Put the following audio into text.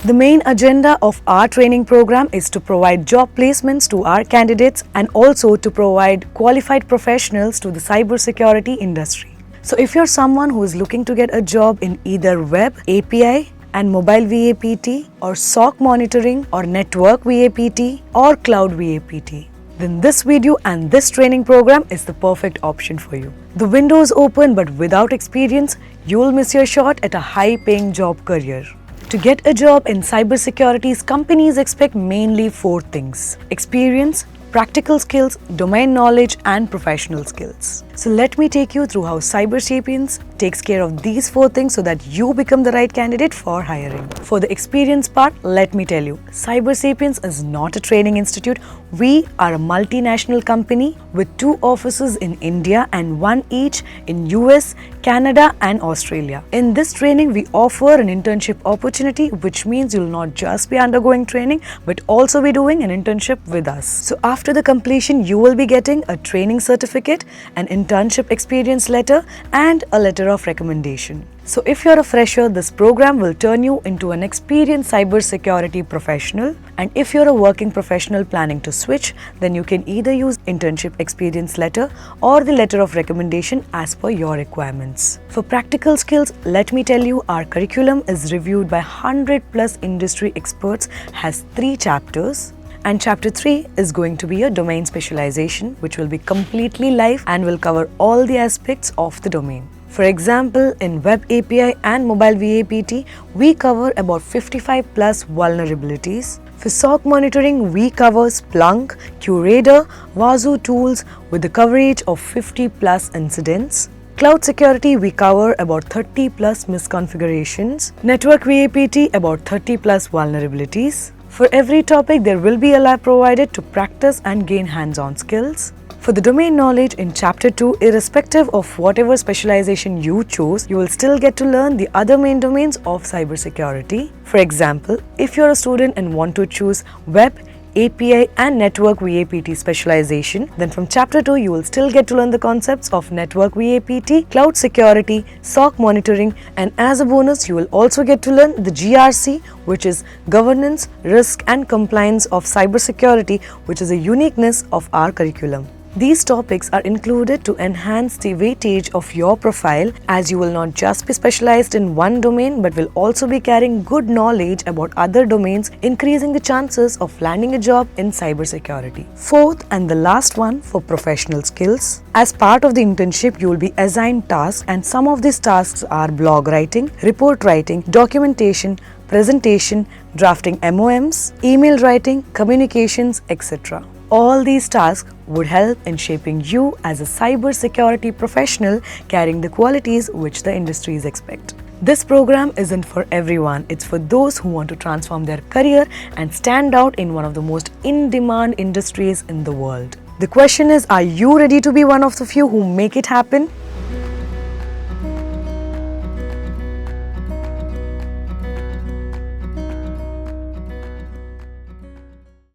The main agenda of our training program is to provide job placements to our candidates and also to provide qualified professionals to the cybersecurity industry. So if you're someone who is looking to get a job in either web, API, and mobile VAPT, or SOC monitoring, or network VAPT, or cloud VAPT, then this video and this training program is the perfect option for you. The window is open, but without experience, you will miss your shot at a high-paying job career. To get a job in cybersecurity, companies expect mainly 4 things: experience, practical skills, domain knowledge, and professional skills. So let me take you through how CyberSapiens takes care of these 4 things so that you become the right candidate for hiring. For the experience part, let me tell you, CyberSapiens is not a training institute. We are a multinational company with 2 offices in India and 1 each in US, Canada, and Australia. In this training, we offer an internship opportunity, which means you'll not just be undergoing training, but also be doing an internship with us. So after the completion, you will be getting a training certificate, an internship experience letter, and a letter of recommendation. So if you're a fresher, this program will turn you into an experienced cybersecurity professional. And if you're a working professional planning to switch, then you can either use internship experience letter or the letter of recommendation as per your requirements. For practical skills, let me tell you, our curriculum is reviewed by 100+ industry experts, has 3 chapters. And chapter 3 is going to be a domain specialization, which will be completely live and will cover all the aspects of the domain. For example, in Web API and Mobile VAPT, we cover about 55+ vulnerabilities. For SOC monitoring, we cover Splunk, QRadar, Wazoo tools with the coverage of 50+ incidents. Cloud security, we cover about 30+ misconfigurations. Network VAPT, about 30+ vulnerabilities. For every topic, there will be a lab provided to practice and gain hands-on skills. For the domain knowledge in Chapter 2, irrespective of whatever specialization you chose, you will still get to learn the other main domains of cybersecurity. For example, if you're a student and want to choose Web, API, and Network VAPT specialization, then from Chapter 2, you will still get to learn the concepts of Network VAPT, Cloud Security, SOC Monitoring, and as a bonus, you will also get to learn the GRC, which is Governance, Risk, and Compliance of Cybersecurity, which is a uniqueness of our curriculum. These topics are included to enhance the weightage of your profile, as you will not just be specialized in one domain but will also be carrying good knowledge about other domains, increasing the chances of landing a job in cybersecurity. Fourth and the last one, for professional skills. As part of the internship, you will be assigned tasks, and some of these tasks are blog writing, report writing, documentation, presentation, drafting MOMs, email writing, communications, etc. All these tasks would help in shaping you as a cybersecurity professional carrying the qualities which the industries expect. This program isn't for everyone. It's for those who want to transform their career and stand out in one of the most in-demand industries in the world. The question is, are you ready to be one of the few who make it happen?